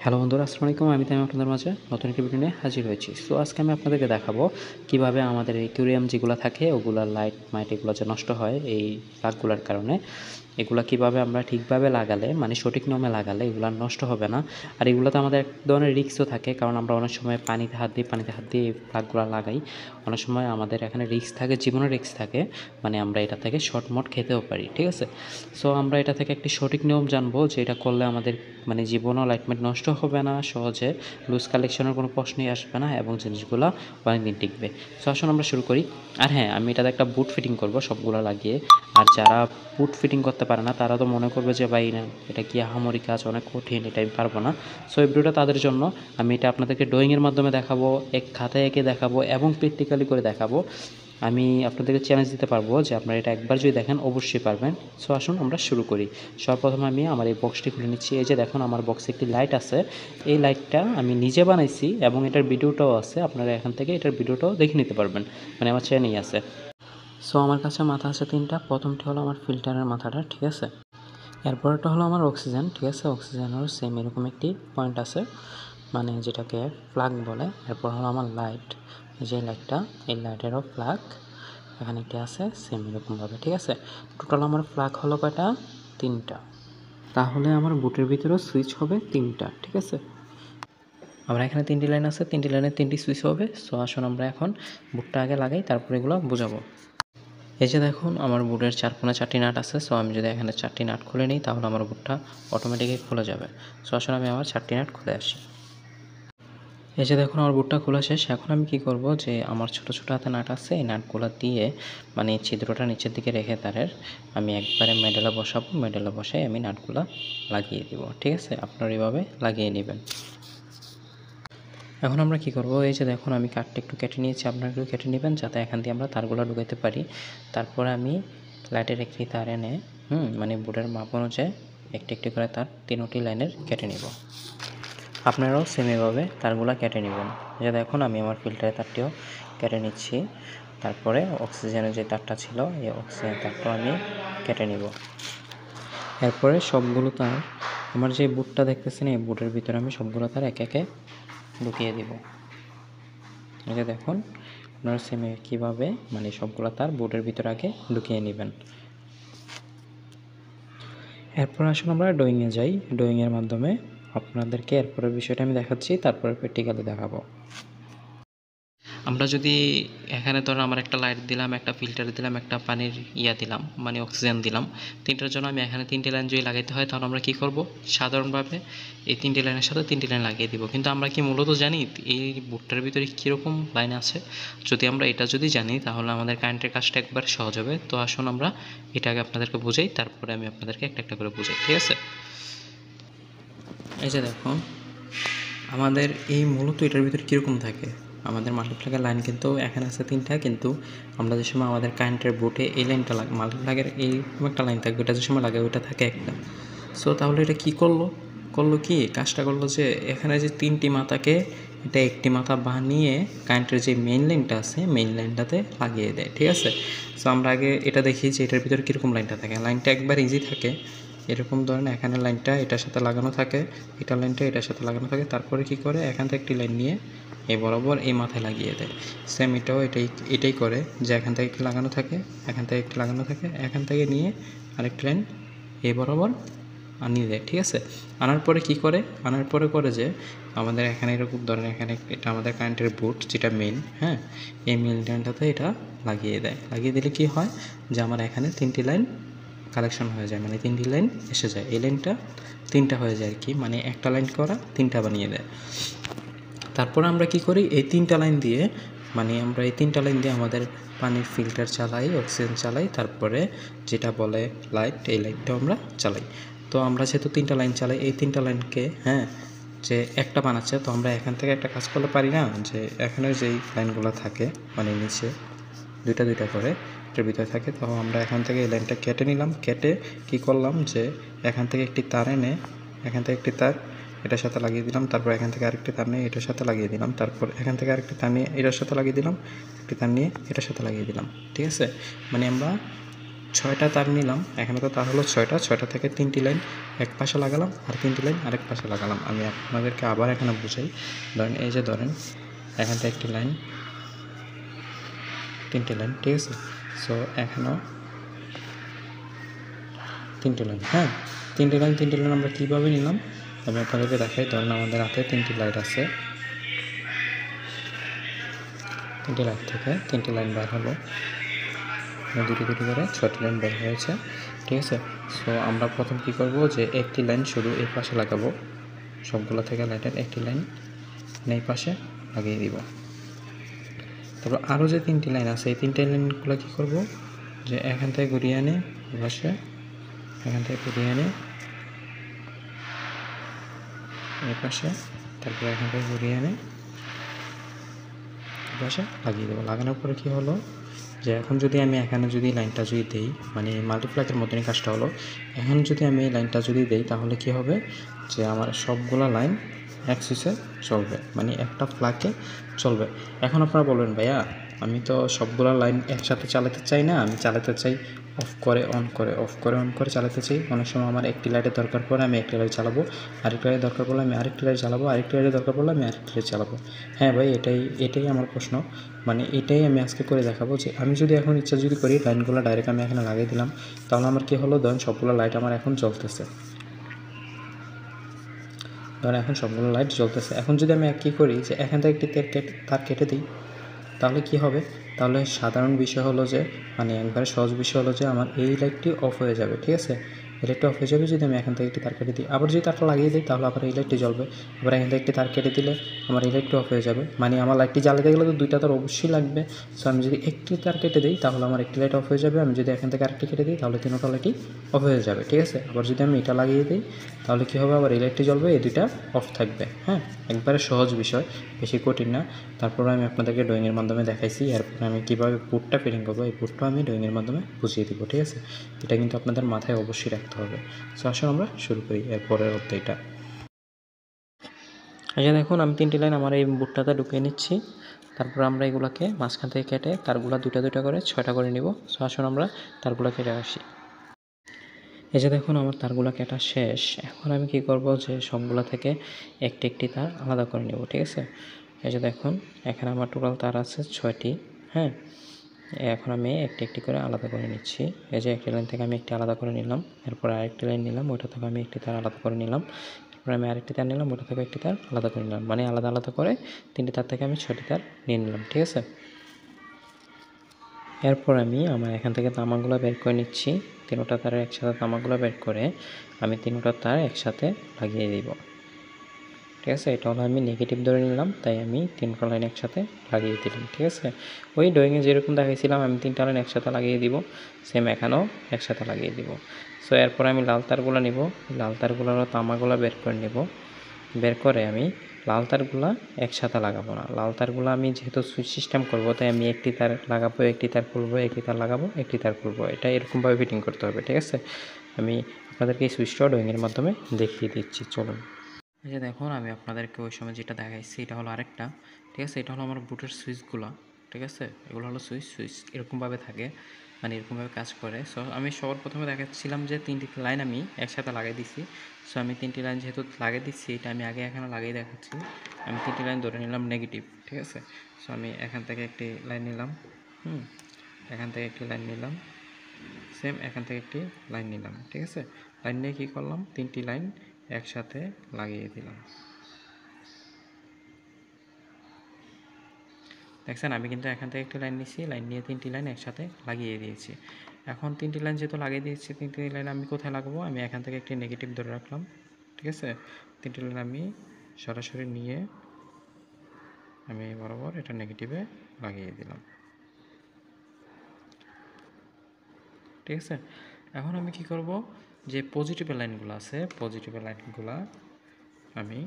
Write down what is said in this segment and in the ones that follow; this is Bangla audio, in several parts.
হ্যালো বন্ধুরা, আসসালামু আলাইকুম। আমি আপনাদের মাঝে নতুন একটি ভিডিও নিয়ে হাজির হয়েছি। সো আজকে আমি আপনাদেরকে দেখাবো কিভাবে আমাদের অ্যাকুয়ারিয়াম যেগুলো থাকে ওগুলার লাইট মাইট এগুলো যে নষ্ট হয় এই প্লাগগুলোর কারণে, এগুলা কিভাবে আমরা ঠিকভাবে লাগালে মানে সঠিক নিয়মে লাগালে এগুলো নষ্ট হবে না। আর এগুলোতে আমাদের এক ধরনের রিস্কও থাকে, কারণ আমরা অনেক সময় পানিতে হাত দিয়ে এই প্লাগগুলো লাগাই। অনেক সময় আমাদের এখানে রিস্ক থাকে, জীবনের রিস্ক থাকে, মানে আমরা এটা থেকে শর্টমট খেতেও পারি, ঠিক আছে। সো আমরা এটা থেকে একটি সঠিক নিয়ম জানবো যে এটা করলে আমাদের মানে জীবনও লাইটমেট নষ্ট হবে না, সহজে লুজ কালেকশনের কোনো প্রশ্নই আসবে না এবং জিনিসগুলো অনেকদিন টিকবে। সো আসুন আমরা শুরু করি। আর হ্যাঁ, আমি এটাতে একটা বুট ফিটিং করব সবগুলো লাগিয়ে। আর যারা বুট ফিটিং করতে পারে না তারা তো মনে করবে যে ভাই না এটা কি আহামরি কাজ, অনেক কঠিন, এটা আমি পারবো না। সো এই ভিডিওটা তাদের জন্য। আমি এটা আপনাদেরকে ড্রয়িংয়ের মাধ্যমে দেখাবো, এক খাতায় এঁকে দেখাবো এবং প্র্যাকটিক্যালি করে দেখাবো। আমি আপনাদেরকে চ্যালেঞ্জ দিতে পারবো যে আপনারা এটা একবার যদি দেখেন অবশ্যই পারবেন। সো আসুন আমরা শুরু করি। সর্বপ্রথম আমি আমার এই বক্সটি খুলে নিচ্ছি। এই যে দেখুন আমার বক্সে একটি লাইট আছে। এই লাইটটা আমি নিজে বানাইছি এবং এটার ভিডিওটাও আছে, আপনারা এখান থেকে এটার ভিডিওটাও দেখে নিতে পারবেন, মানে আমার চ্যানেলেই আছে। সো আমার কাছে মাথা আছে তিনটা। প্রথমটি হলো আমার ফিল্টারের মাথাটা, ঠিক আছে। এরপরটা হলো আমার অক্সিজেন, ঠিক আছে। অক্সিজেনেরও সেম এরকম একটি পয়েন্ট আছে, মানে যেটাকে প্লাগ বলে। এরপর হলো আমার লাইট, যে লাইটটা, এই লাইটেরও প্লাগ এখানে একটি আছে সেম এরকমভাবে, ঠিক আছে। টোটাল আমার প্লাগ হলো কয়টা? তিনটা। তাহলে আমার বুটের ভিতরেও সুইচ হবে তিনটা, ঠিক আছে। আমরা এখানে তিনটি লাইন আছে, তিনটি লাইনের তিনটি সুইচ হবে। সো আসুন আমরা এখন বুটটা আগে লাগাই, তারপর এগুলো বোঝাবো। এই যে দেখুন আমার বুটের চার কোণে চারটি নাট আছে। সো আমি যদি এখানে চারটি নাট খুলে নিই তাহলে আমার বুটটা অটোমেটিকই খুলে যাবে। সো আসলে আমি আমার চারটি নাট খুলে আসি। এই যে দেখুন আমার বুটটা খোলা শেষ। এখন আমি কি করব যে আমার ছোট ছোট হাতে নাট আছে, এই নাটগুলো দিয়ে মানে ছিদ্রটা নিচের দিকে রেখে তারের আমি একবারে মেডেলে বসাবো। মেডেলে বসাই আমি নাটগুলো লাগিয়ে দিব, ঠিক আছে। আপনারা এইভাবে লাগিয়ে নেবেন। এখন আমরা কি করব, এই যে দেখুন আমি কাঠটা একটু কেটে নিয়েছি, আপনারা একটু কেটে নেবেন যাতে এখান দিয়ে আমরা তারগুলো ঢুকাইতে পারি। তারপরে আমি লাইটের একটি তার এনে মানে বোর্ডের মাপ অনুযায়ী একটি একটি করে তার তিনটি লাইনের কেটে নিব। আপনারাও সেম এভাবে তারগুলো কেটে নেবেন। যে দেখুন আমি আমার ফিল্টারের তারটিও কেটে নিচ্ছি। তারপরে অক্সিজেনের যে তারটা ছিল এই অক্সিজেন তারটাও আমি কেটে নিব। এরপরে সবগুলো তার আমার যে বুটটা দেখতেছেন এই বুটের ভিতরে আমি সবগুলো তার একে একে ঢুকিয়ে দিব। এই যে দেখুন আপনারা সেমে কীভাবে মানে সবগুলো তার বোর্ডের ভিতরে আগে ঢুকিয়ে নেবেন। এরপর আসুন আমরা ড্রয়িংয়ে যাই। ড্রয়িংয়ের মাধ্যমে আপনাদেরকে এরপরের বিষয়টা আমি দেখাচ্ছি, তারপরে প্র্যাকটিক্যালি দেখাবো। আমরা যদি এখানে ধরো আমার একটা লাইট দিলাম, একটা ফিল্টার দিলাম, একটা পানির দিলাম মানে অক্সিজেন দিলাম, তিনটার জন্য আমি এখানে তিনটে লাইন যদি লাগাইতে হয় তাহলে আমরা কি করব, সাধারণভাবে এই তিনটে লাইনের সাথে তিনটে লাইন লাগিয়ে দিব। কিন্তু আমরা কি মূলত জানি এই বোর্ডটার ভিতরে কীরকম লাইন আছে? যদি আমরা এটা যদি জানি তাহলে আমাদের কারেন্টের কাজটা একবার সহজ হবে। তো আসুন আমরা এটা আগে আপনাদেরকে বোঝাই, তারপরে আমি আপনাদেরকে একটা একটা করে বোঝাই, ঠিক আছে। এই যে দেখুন আমাদের এই মূলত এটার ভিতরে কীরকম থাকে, আমাদের মাল্টিপ্লাগের লাইন কিন্তু এখানে আছে তিনটা, কিন্তু আমরা যে সময় আমাদের কারেন্টের বোর্ডে এই লাইনটা লাগে, মাল্টিপ্লাগের এইরকম একটা লাইন থাকবে, এটা যে সময় লাগে ওইটা থাকে একটা। সো তাহলে এটা কি করলো কি কাজটা করলো যে এখানে যে তিনটি মাথাকে এটা একটি মাথা বানিয়ে কারেন্টের যে মেইন লাইনটা আছে মেইন লাইনটাতে লাগিয়ে দেয়, ঠিক আছে। সো আমরা আগে এটা দেখি যে এটার ভিতরে কীরকম লাইনটা থাকে। লাইনটা একবার ইজি থাকে, এরকম ধরেন এখানে লাইনটা এটার সাথে লাগানো থাকে, এটা লাইনটা এটার সাথে লাগানো থাকে। তারপরে কি করে এখান থেকে একটি লাইন নিয়ে এই বরাবর এই মাথায় লাগিয়ে দেয়। সেম এটাও এটাই করে যে এখান থেকে একটি লাগানো থাকে, এখান থেকে একটি লাগানো থাকে, এখান থেকে নিয়ে আরেকটি লাইন এই বরাবর আনিয়ে দেয়, ঠিক আছে। আনার পরে কি করে, আনার পরে করে যে আমাদের এখানে এরকম ধরেন এখানে এটা আমাদের কারেন্টের বোর্ড যেটা মেইন, হ্যাঁ, এই মেইন লাইনটাতে এটা লাগিয়ে দেয়। লাগিয়ে দিলে কি হয় যে আমার এখানে তিনটি লাইন কালেকশন হয়ে যায়, মানে তিনটি লাইন এসে যায়। এই লাইনটা তিনটা হয়ে যায় আর কি, মানে একটা লাইন করা তিনটা বানিয়ে দেয়। তারপর আমরা কি করি, এই তিনটা লাইন দিয়ে মানে আমরা এই তিনটা লাইন দিয়ে আমাদের পানির ফিল্টার চালাই, অক্সিজেন চালাই, তারপরে যেটা বলে লাইট, এই লাইটটাও আমরা চালাই। তো আমরা যেহেতু তিনটা লাইন চালাই, এই তিনটা লাইনকে যে একটা বানাচ্ছে, তো আমরা এখান থেকে একটা কাজ করতে পারি না যে এখানে যেই লাইনগুলো থাকে মানে নিচে দুইটা দুইটা করে এটার ভিতরে থাকে, তো আমরা এখান থেকে এই লাইনটা কেটে নিলাম। কেটে কি করলাম যে এখান থেকে একটি তার এনে এখান থেকে একটি তার এটার সাথে লাগিয়ে দিলাম, তারপর এখান থেকে আরেকটি তার নিয়ে এটার সাথে লাগিয়ে দিলাম, তারপর এখান থেকে আরেকটি তার নিয়ে এটার সাথে লাগিয়ে দিলাম, একটি তার নিয়ে এটার সাথে লাগিয়ে দিলাম, ঠিক আছে। মানে আমরা 6টা তার নিলাম, এখানে তো তার হলো 6টা থেকে 3টি লাইন এক পাশে লাগালাম আর 3টি লাইন আরেক পাশে লাগালাম। আমি আপনাদেরকে আবার এখানে বুঝাই। ধরেন এই যে ধরেন এখান থেকে একটি লাইন, 3টি লাইন, ঠিক আছে। সো এখানেও 3টি লাইন, হ্যাঁ 3টি লাইন আমরা কীভাবে নিলাম আমি আপনাদেরকে দেখাই। ধরেন আমাদের হাতে 3টি লাইট আছে, 3টি লাইট থেকে 3টি লাইন বের হলো, দুটি করে 6টি লাইন বের হয়েছে, ঠিক আছে। সো আমরা প্রথম কী করব যে একটি লাইন শুধু এই পাশে লাগাবো, সবগুলো থেকে লাইটের একটি লাইন এই পাশে লাগিয়ে দিব। তারপর আরও যে 3টি লাইন আছে এই 3টি লাইনগুলো কী করব যে এখান থেকে ঘুরিয়ে আনে এই পাশে, এখান থেকে ঘুরিয়ে আনে এই পাশে, তারপরে এখান থেকে ঘুরিয়ে আনে এই পাশে লাগিয়ে দেবো। লাগানোর পরে কী হলো যে এখন যদি আমি এখানে যদি লাইনটা যদি দেই, মানে মাল্টিপ্লাকের মতনই কাজটা হলো, এখন যদি আমি এই লাইনটা যদি দেই তাহলে কি হবে যে আমার সবগুলা লাইন এক সুইচে চলবে, মানে একটা প্লাকে চলবে। এখন আপনারা বলবেন ভাইয়া আমি তো সবগুলা লাইন একসাথে চালাতে চাই না, আমি চালাতে চাই অফ করে অন করে, অফ করে অন করে চালাতে চাই। অনেক সময় আমার একটি লাইটের দরকার পড়ে আমি একটি লাইট চালাবো, আরেকটি লাইটের দরকার পড়লে আমি আরেকটি লাইট চালাবো, আরেকটি লাইটের দরকার পড়লে আমি আরেকটি লাইট চালাবো। হ্যাঁ ভাই এটাই আমার প্রশ্ন, মানে এটাই আমি আজকে করে দেখাবো যে আমি যদি এখন ইচ্ছা যদি করি লাইনগুলো ডাইরেক্ট আমি এখানে লাগিয়ে দিলাম, তাহলে আমার কী হলো ধরেন সবগুলো লাইট আমার এখন জ্বলতেছে, ধরেন এখন সবগুলো লাইট জ্বলতেছে। এখন যদি আমি কী করি যে এখান থেকে একটি তার কেটে দিই তাহলে কি হবে, তাহলে সাধারণ বিষয় হলো যে মানে একবারে সহজ বিষয় হলো যে আমার এই লাইটটি অফ হয়ে যাবে, ঠিক আছে। এই লাইটটি অফ হয়ে যাবে যদি আমি এখান থেকে একটি তার কেটে দিই। আবার যদি তারটা লাগিয়ে দিই তাহলে আবার এই লাইটটি জ্বলবে, আবার এখান থেকে একটি তার কেটে দিলে আমার এই লাইটটি অফ হয়ে যাবে। মানে আমার লাইটটি জ্বালাতে গেলে তো 2টা তার অবশ্যই লাগবে। সো আমি যদি একটি তার কেটে দিই তাহলে আমার একটি লাইট অফ হয়ে যাবে, আমি যদি এখান থেকে আরেকটি কেটে দিই তাহলে 3টা লাইটই অফ হয়ে যাবে, ঠিক আছে। আবার যদি আমি এটা লাগিয়ে দিই তাহলে কী হবে, আবার এই লাইটটি জ্বলবে, এই 2টা অফ থাকবে। হ্যাঁ একবারে সহজ বিষয়, বেশি কঠিন না। তারপরে আমি আপনাদেরকে ড্রয়িংয়ের মাধ্যমে দেখাইছি, এরপরে আমি কীভাবে পুটটা ফিটিং করবো এই পুটটা আমি ড্রয়িংয়ের মাধ্যমে বুঝিয়ে দিব, ঠিক আছে। এটা কিন্তু আপনাদের মাথায় অবশ্যই রাখতে হবে। সো আসুন আমরা শুরু করি এরপরের অধ্যায়টা। আচ্ছা দেখুন আমি 3টি লাইন আমার এই বুটটাতে ঢুকিয়ে নিচ্ছি, তারপর আমরা এগুলোকে মাঝখান থেকে কেটে তারগুলো 2টা করে 6টা করে নিব। সো আসুন আমরা তারগুলো কেটে আসি। এই যে দেখুন আমার তারগুলো কাটা শেষ। এখন আমি কি করব যে সবগুলো থেকে একটি তার আলাদা করে নেব, ঠিক আছে। এই যে দেখুন এখানে আমার টোটাল তার আছে 6টি, হ্যাঁ। এখন আমি একটি করে আলাদা করে নিচ্ছি। এই যে একটি লাইন থেকে আমি একটি আলাদা করে নিলাম, এরপর আরেকটি লাইন নিলাম, ওইটা থেকে আমি একটি তার আলাদা করে নিলাম, এরপর আমি আরেকটি তার নিলাম, ওইটা থেকে একটি তার আলাদা করে নিলাম, মানে আলাদা করে 3টি তার থেকে আমি 6টি তার নিয়ে নিলাম, ঠিক আছে। এরপর আমি আমার এখান থেকে তামাগুলো বের করে নিচ্ছি, 3টা তারের একসাথে তামাগুলো বের করে আমি 3টা তার একসাথে লাগিয়ে দিব, ঠিক আছে। এটা হলো আমি নেগেটিভ ধরে নিলাম, তাই আমি 3টা লাইন একসাথে লাগিয়ে দিলাম, ঠিক আছে। ওই ড্রয়িংয়ে যেরকম দেখাইছিলাম আমি 3টা লাইন একসাথে লাগিয়ে দিব, সেম এখানেও একসাথে লাগিয়ে দিব। সো এরপর আমি লাল তারগুলো নিব, লাল তারগুলোর তামাগুলো বের করে নেব, বের করে আমি লাল তারগুলো একসাথে লাগাবো না, লাল তারগুলো আমি যেহেতু সুইচ সিস্টেম করব তাই আমি একটি তার লাগাবো, একটি তার খুলবো, একটি তার লাগাবো, একটি তার খুলবো, এটা এরকমভাবে ফিটিং করতে হবে, ঠিক আছে। আমি আপনাদেরকে এই সুইচটাও ড্রয়িংয়ের মাধ্যমে দেখিয়ে দিচ্ছি, চলুন। এই যে দেখুন আমি আপনাদেরকে ওই সময় যেটা দেখাইছি এটা হলো আরেকটা, ঠিক আছে। এটা হলো আমার বুটের সুইচগুলো, ঠিক আছে। এগুলো হলো সুইচ এরকমভাবে থাকে, মানে এরকমভাবে কাজ করে। সো আমি সবার প্রথমে দেখাচ্ছিলাম যে 3টি লাইন আমি একসাথে লাগিয়ে দিচ্ছি। সো আমি 3টি লাইন যেহেতু লাগিয়ে দিচ্ছি এটা আমি আগে এখানে লাগিয়ে দেখাচ্ছি। আমি 3টি লাইন ধরে নিলাম নেগেটিভ, ঠিক আছে। সো আমি এখান থেকে একটি লাইন নিলাম, এখান থেকে একটি লাইন নিলাম, সেম এখান থেকে একটি লাইন নিলাম, ঠিক আছে। লাইন নিয়ে কী করলাম, 3টি লাইন একসাথে লাগিয়ে দিলাম। দেখছেন আমি কিন্তু এখান থেকে একটি লাইন নিয়েছি, লাইন নিয়ে 3টি লাইন একসাথে লাগিয়ে দিয়েছি। এখন 3টি লাইন যেহেতু লাগিয়ে দিয়েছি, 3টি লাইন আমি কোথায় লাগাবো, আমি এখান থেকে একটি নেগেটিভ ধরে রাখলাম, ঠিক আছে। 3টি লাইন আমি সরাসরি নিয়ে আমি বরাবর এটা নেগেটিভে লাগিয়ে দিলাম, ঠিক আছে। এখন আমি কি করব যে পজিটিভের লাইনগুলো আছে, পজিটিভের লাইনগুলো আমি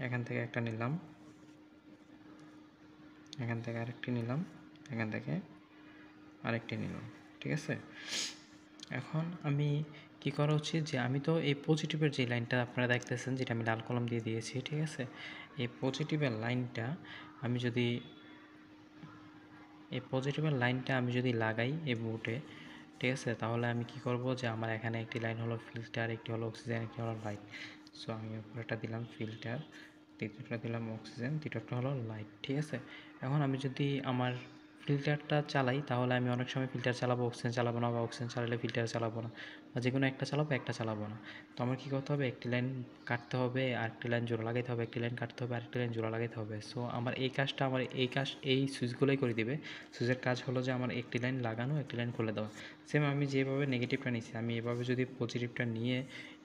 এখান থেকে একটা নিলাম, এখান থেকে আরেকটি নিলাম, এখান থেকে আরেকটি নিলাম, ঠিক আছে। এখন আমি কি করা উচিত যে আমি তো এই পজিটিভের যে লাইনটা আপনারা দেখতেছেন যেটা আমি লাল কলম দিয়ে দিয়েছি, ঠিক আছে। এই পজিটিভের লাইনটা আমি যদি এই পজিটিভের লাইনটা আমি যদি লাগাই এই বোর্ডে, ঠিক আছে, তাহলে আমি কি করব যে আমার এখানে একটি লাইন হলো ফিল্টার, একটি হলো অক্সিজেন, একটি হলো লাইট। সো আমি উপরেটা দিলাম ফিল্টার, দ্বিতীয়টা দিলাম অক্সিজেন, তৃতীয়টা হলো লাইট, ঠিক আছে। এখন আমি যদি আমার ফিল্টারটা চালাই তাহলে আমি অনেক সময় ফিল্টার চালাবো, অক্সিজেন চালাবো না, বা অক্সিজেন চালালে ফিল্টার চালাবো না, বা যে কোনো একটা চালাবো, একটা চালাবো না। তো আমার কী করতে হবে, একটি লাইন কাটতে হবে, আরেকটি লাইন জোড়া লাগাইতে হবে, একটি লাইন কাটতে হবে, আরেকটি লাইন জোড়া লাগাইতে হবে। সো আমার এই কাজটা, আমার এই সুইচগুলোই করে দিবে। সুইচের কাজ হলো যে আমার একটি লাইন লাগানো, একটি লাইন খুলে দেওয়া। সেম আমি যেভাবে নেগেটিভটা নিচ্ছি, আমি এভাবে যদি পজিটিভটা নিয়ে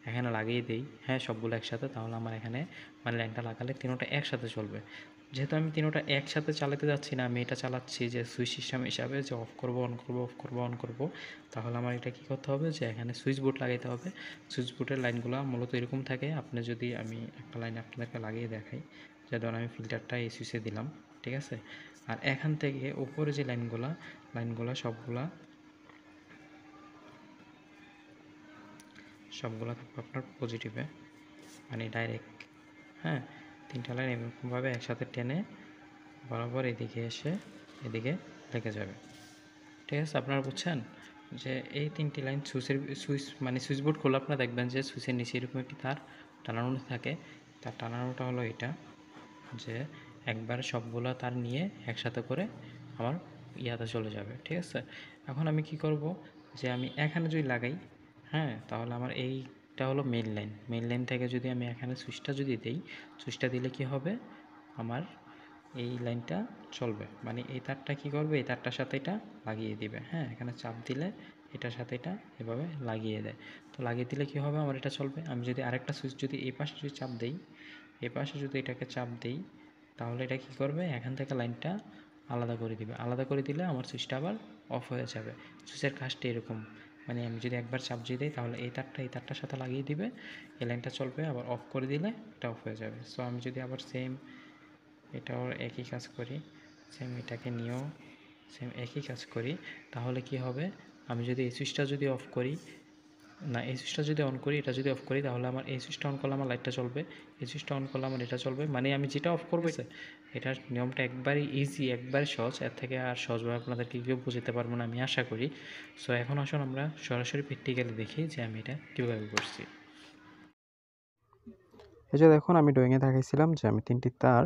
এখানে লাগিয়ে দিই, হ্যাঁ, সবগুলো একসাথে, তাহলে আমার এখানে মানে লাইনটা লাগালে তিনোটা একসাথে চলবে। যেহেতু আমি তিনোটা একসাথে চালাতে যাচ্ছি না, আমি এটা চালাচ্ছি যে সুইচ সিস্টেম হিসাবে, যে অফ করবো, অন করবো, অফ করবো, অন করবো, তাহলে আমার এটা কী করতে হবে, যে এখানে সুইচ বোর্ড লাগাইতে হবে। সুইচ বোর্ডের লাইনগুলো মূলত এরকম থাকে। আপনি যদি, আমি একটা লাইন আপনাদেরকে লাগিয়ে দেখাই, যে ধরুন আমি ফিল্টারটা এই সুইচে দিলাম, ঠিক আছে। আর এখান থেকে উপরে যে লাইনগুলো সবগুলো থাকবে আপনার পজিটিভে, মানে ডাইরেক্ট, হ্যাঁ। তিনটা লাইন এরকমভাবে একসাথে টেনে বরাবর এদিকে এসে এদিকে লেগে যাবে, ঠিক আছে। আপনারা বুঝছেন যে এই তিনটি লাইন মানে সুইচ বোর্ড খুলে আপনারা দেখবেন যে সুইচের নিচে এরকম একটি তার টানানো থাকে। তার টানানোটা হলো এটা, যে একবার সবগুলো তার নিয়ে একসাথে করে আমার ইয়াতে চলে যাবে, ঠিক আছে। এখন আমি কি করব, যে আমি এখানে যদি লাগাই, হ্যাঁ, তাহলে আমার এইটা হলো মেইন লাইন থেকে যদি আমি এখানে সুইচটা যদি দিই, সুইচটা দিলে কি হবে, আমার এই লাইনটা চলবে। মানে এই তারটা কী করবে, এই তারটার সাথে এটা লাগিয়ে দিবে, হ্যাঁ। এখানে চাপ দিলে এটার সাথে এটা এভাবে লাগিয়ে দেয়। তো লাগিয়ে দিলে কী হবে, আমার এটা চলবে। আমি যদি আরেকটা সুইচ যদি এই পাশে যদি চাপ দিই, এই পাশে যদি এটাকে চাপ দিই, তাহলে এটা কী করবে, এখান থেকে লাইনটা আলাদা করে দিবে। আলাদা করে দিলে আমার সুইচটা আবার অফ হয়ে যাবে। সুইচের কাজটা এরকম, মানে আমি যদি একবার চাপ দিয়ে দিই, তাহলে এই তারটার সাথে লাগিয়ে দিবে, এই লাইনটা চলবে। আবার অফ করে দিলে এটা অফ হয়ে যাবে। সো আমি যদি আবার সেম এটাও একই কাজ করি, সেম এটাকে নিয়েও সেম একই কাজ করি, তাহলে কি হবে, আমি যদি এই সুইচটা যদি অফ করি, না, এই সুইচটা যদি অন করি, এটা যদি অফ করি, তাহলে আমার এই সুইচটা অন করলে আমার লাইটটা চলবে, এই সুইচটা অন করলে আমার এটা চলবে। মানে আমি যেটা অফ করবো, এটার নিয়মটা একবারই ইজি, একবারই সহজ। এর থেকে আর সহজভাবে আপনাদেরকে কেউ বুঝতে পারবো না, আমি আশা করি। সো এখন আসুন আমরা সরাসরি প্র্যাকটিক্যালি দেখি যে আমি এটা কীভাবে করছি। এই যে দেখুন, আমি ড্রয়িংয়ে দেখাইছিলাম যে আমি 3টি তার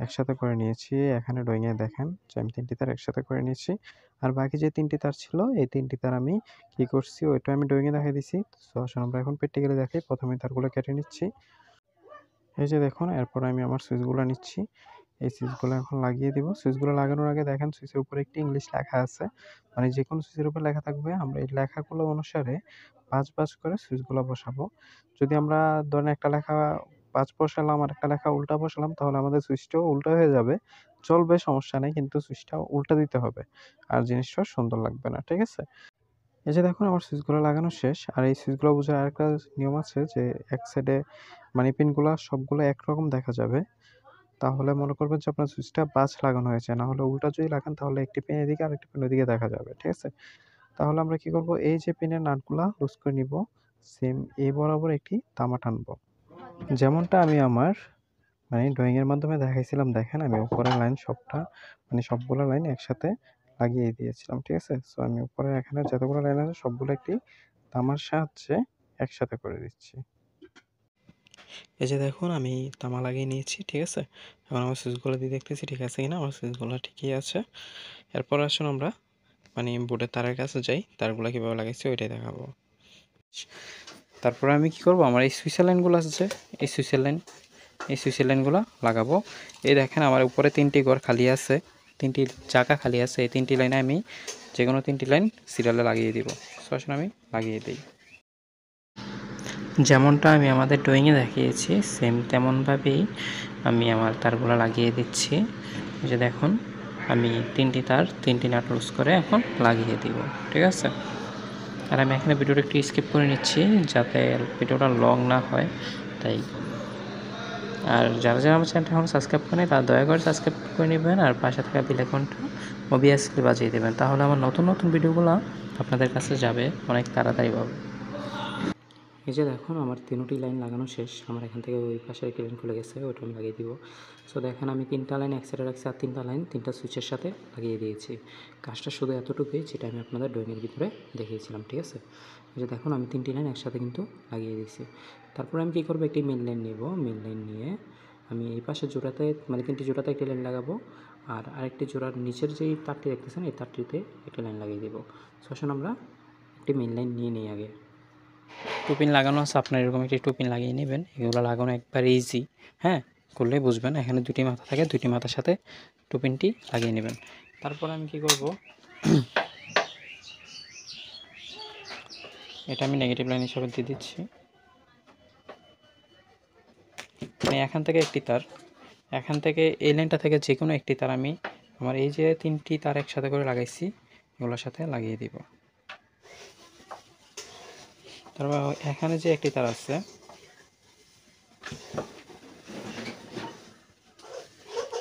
একসাথে করে নিয়েছি। এখানে ড্রয়িংয়ে দেখেন যে আমি 3টি তার একসাথে করে নিয়েছি। আর বাকি যে 3টি তার ছিল, এই 3টি তার আমি কি করছি, ওইটা আমি ড্রয়িংয়ে দেখাই দিছি। সো আসুন আমরা এখন প্র্যাকটিক্যালি দেখাই। প্রথমে তারগুলো কেটে নিচ্ছি। এই যে দেখুন, এরপর আমি আমার সুইচগুলো নিচ্ছি। এই সুইচগুলো এখন লাগিয়ে দিব। সুইচগুলো লাগানোর আগে দেখেন সুইচের উপরে একটি ইংলিশ লেখা আছে। মানে যেকোনো সুইচের উপর লেখা থাকবে, আমরা এই লেখাগুলো অনুসারে 5 ভাঁজ করে সুইচগুলো বসাবো। যদি আমরা ধরেন একটা লেখা 5 বসালাম আর একটা লেখা উল্টা বসালাম, তাহলে আমাদের সুইচটাও উল্টা হয়ে যাবে। চলবে, সমস্যা নেই, কিন্তু সুইচটাও উল্টা দিতে হবে। আর জিনিসটাও সুন্দর লাগবে না, ঠিক আছে? এই যে দেখুন, আমার সুইচগুলো লাগানো শেষ। আর এই সুইচগুলো বোঝার আরেকটা নিয়ম আছে, যে এক সাইডে মানে পিনগুলা সবগুলো একরকম দেখা যাবে। তাহলে মনে করবেন যে আপনার সুইচটা ভাঁজ লাগানো হয়েছে। না হলে উল্টা যদি লাগান, তাহলে একটি পিন এদিকে আরেকটি পিন ওদিকে দেখা যাবে, ঠিক আছে? তাহলে আমরা কি করব, এই যে পিনের নাটগুলা লুজ করে নিব। সেম এই বরাবর একটি তামা টানবো। যেমনটা আমি আমার মানে ড্রয়িং এর মাধ্যমে দেখাইছিলাম, দেখেন আমি উপরের লাইন মানে সবগুলো লাইন একসাথে লাগিয়ে দিয়েছিলাম, ঠিক আছে? সো আমি উপরে এখানে যতগুলো লাইন আছে সবগুলো একটি তামার সাহায্যে একসাথে করে দিচ্ছি। এই যে দেখুন, আমি তামা লাগিয়ে নিয়েছি, ঠিক আছে। এখন আমার সুইচগুলো দিয়ে দেখতেছি ঠিক আছে কিনা। আমার সুইচগুলো ঠিকই আছে। এরপর আসুন আমরা মানে বোর্ডের তারের কাছে যাই, তারগুলো কীভাবে লাগাইছি ওইটাই দেখাবো। তারপরে আমি কি করব, আমার এই সুইচের লাইনগুলো আছে, এই সুইচের লাইনগুলো লাগাবো। এই দেখেন, আমার উপরে 3টি ঘর খালি আছে, 3টি জায়গা খালি আছে। এই 3টি লাইনে আমি যে কোনো 3টি লাইন সিরিয়ালে লাগিয়ে দিব। সো আসুন আমি লাগিয়ে দিই। যেমনটা আমি আমাদের ড্রয়িংয়ে দেখিয়েছি, সেম তেমনভাবেই আমি আমার তারগুলো লাগিয়ে দিচ্ছি। যে দেখুন, আমি 3টি তার 3টি নাট লুজ করে এখন লাগিয়ে দিব, ঠিক আছে। আর আমি এখানে ভিডিওটা একটু স্কিপ করে নিচ্ছি, যাতে ভিডিওটা লং না হয়, তাই। আর যারা আমার চ্যানেলটা এখন সাবস্ক্রাইব করেন, তারা দয়া করে সাবস্ক্রাইব করে নেবেন, আর পাশে থাকা বেল আইকনটা অবভিয়াসলি বাজিয়ে দেবেন। তাহলে আমার নতুন নতুন ভিডিওগুলো আপনাদের কাছে যাবে অনেক তাড়াতাড়িভাবে। এই যে দেখুন আমার 3টি লাইন লাগানো শেষ। আমার এখান থেকে ওই পাশে একটি লাইন খুলে গেছে, ওইটা আমি লাগিয়ে দিব। সো দেখেন আমি 3টা লাইন এক সাইডে রাখছি আর 3টা লাইন 3টা সুইচের সাথে লাগিয়ে দিয়েছি। কাজটা শুধু এতটুকুই যেটা আমি আপনাদের ড্রয়িংয়ের ভিতরে দেখিয়েছিলাম, ঠিক আছে? এই যে দেখুন আমি 3টি লাইন একসাথে কিন্তু লাগিয়ে দিয়েছি। তারপরে আমি কী করবো, একটি মেন লাইন নেব। মেন লাইন নিয়ে আমি এই পাশে জোড়াতে মানে 3টি জোড়াতে একটি লাইন লাগাবো, আর আরেকটি জোড়ার নিচের যেই তারটি দেখতেছেন এই তারটিতে একটি লাইন লাগিয়ে দেবো। সো আসুন আমরা একটি মেন লাইন নিয়ে নিই আগে। টুপিন লাগানো আছে, আপনার এরকম একটি টুপিন লাগিয়ে নেবেন। এগুলো লাগানো একবার ইজি, হ্যাঁ, করলেই বুঝবেন। এখানে 2টি মাথা থাকে, 2টি মাথার সাথে টুপিনটি লাগিয়ে নেবেন। তারপর আমি কি করব, এটা আমি নেগেটিভ লাইন হিসাবে দিয়ে দিচ্ছি। মানে এখান থেকে একটি তার, এখান থেকে এই লাইনটা থেকে যে কোনো একটি তার আমি আমার এই যে 3টি তার একসাথে করে লাগাইছি এগুলোর সাথে লাগিয়ে দিব। তারপর এখানে যে একটি তার আছে,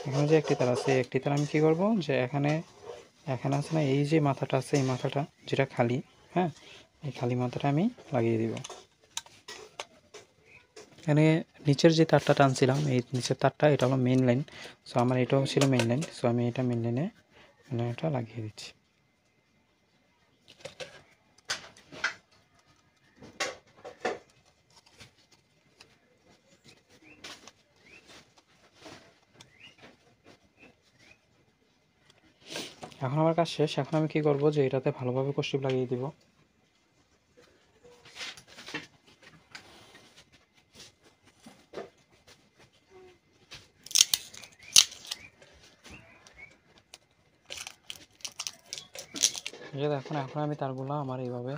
এখানে যে একটি তার আছে, একটি তার আমি কী করব, যে এখানে আছে না, এই যে মাথাটা আছে, এই মাথাটা যেটা খালি, হ্যাঁ, এই খালি মাথাটা আমি লাগিয়ে দিব। এখানে নিচের যে তারটা টানছিলাম, এই নিচের তারটা, এটা হলো মেইন লাইন। সো আমার এটাও ছিল মেইন লাইন। সো আমি এটা মেইন লাইনে এটা লাগিয়ে দিচ্ছি। এখন আমার কাজ শেষ। এখন আমি কি করব, যে এটাতে ভালোভাবে কষ্টিপ লাগিয়ে দিব। এই যে এখন আমি তারগুলো আমার এইভাবে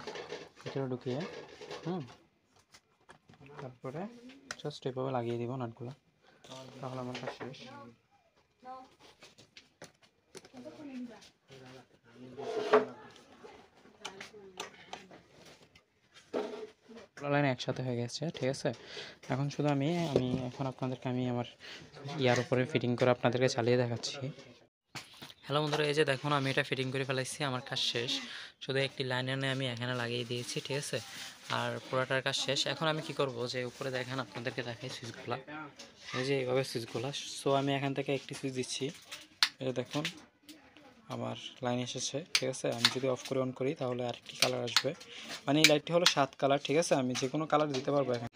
ভিতরে ঢুকিয়ে তারপরে জাস্ট এইভাবে লাগিয়ে দিব নাটগুলো। তাহলে আমার কাজ শেষ। লাইন একসাথে হয়ে গেছে, ঠিক আছে? এখন শুধু আমি এখন আপনাদেরকে আমার ইয়ার উপরে ফিটিং করে আপনাদেরকে চালিয়ে দেখাচ্ছি। হ্যালো বন্ধুরা, এই যে দেখুন আমি এটা ফিটিং করে ফেলাইছি। আমার কাজ শেষ। শুধু একটি লাইন এনে আমি এখানে লাগিয়ে দিয়েছি, ঠিক আছে? আর পুরোটার কাজ শেষ। এখন আমি কি করব, যে উপরে দেখেন আপনাদেরকে দেখাই সুইচগুলা, এই যে এইভাবে সুইচগুলা। সো আমি এখান থেকে একটি সুইচ দিচ্ছি, এই যে দেখুন আমার লাইন এসেছে, ঠিক আছে? আমি যদি অফ করে অন করি তাহলে আরেকটি কালার আসবে। মানে এই লাইটটি হলো 7 কালার, ঠিক আছে? আমি যে কোনো কালার দিতে পারবো এখানে।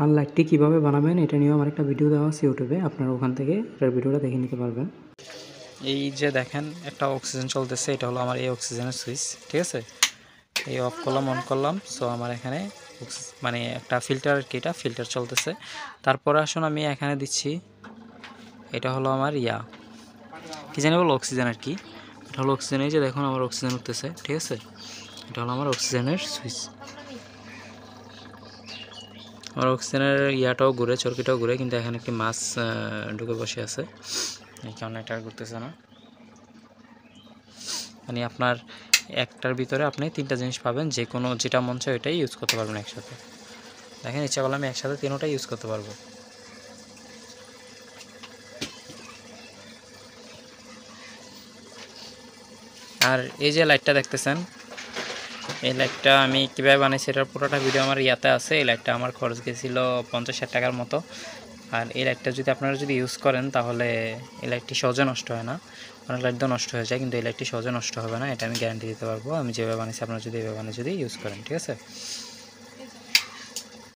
আর লাইটটি কীভাবে বানাবেন এটা নিয়েও আমার একটা ভিডিও দেওয়া আছে ইউটিউবে, আপনারা ওখান থেকে এটার ভিডিওটা দেখে নিতে পারবেন। এই যে দেখেন একটা অক্সিজেন চলতেছে, এটা হলো আমার এই অক্সিজেনের সুইচ, ঠিক আছে? এই অফ করলাম, অন করলাম। সো আমার এখানে মানে একটা ফিল্টার, কি এটা ফিল্টার চলতেছে। তারপরে আসুন আমি এখানে দিচ্ছি, এটা হলো আমার কি জানি বলো, অক্সিজেন আর কি। এটা হলো অক্সিজেন। এই যে দেখুন আমার অক্সিজেন উঠতেছে, ঠিক আছে? এটা হলো আমার অক্সিজেনের সুইচ। আমার অক্সিজেনের ইয়াটাও ঘুরে, চরকিটাও ঘুরে, কিন্তু এখানে একটি মাছ ঢুকে বসে আছে, এই কারণে এটা ঘুরতেছে না। মানে আপনার একটার ভিতরে আপনি 3টা জিনিস পাবেন, যে কোনো যেটা মন চায় ওইটাই ইউজ করতে পারবেন একসাথে। দেখেন ইচ্ছা করলে আমি একসাথে 3টাই ইউজ করতে পারবো। আর এই যে লাইটটা দেখতেছেন, এই লাইটটা আমি কীভাবে বানাইছি এটার পুরোটা ভিডিও আমার ইয়াতে আছে। এই লাইটটা আমার খরচ গেছিলো 50-60 টাকার মতো। আর এই লাইটটা যদি আপনারা ইউজ করেন তাহলে এই লাইটটি সহজে নষ্ট হয় না। অনেক লাইট তো নষ্ট হয়ে যায়, কিন্তু এই লাইটটি সহজে নষ্ট হবে না, এটা আমি গ্যারান্টি দিতে পারবো। আমি যেভাবে বানিয়েছি আপনারা যদি এইভাবে ইউজ করেন, ঠিক আছে?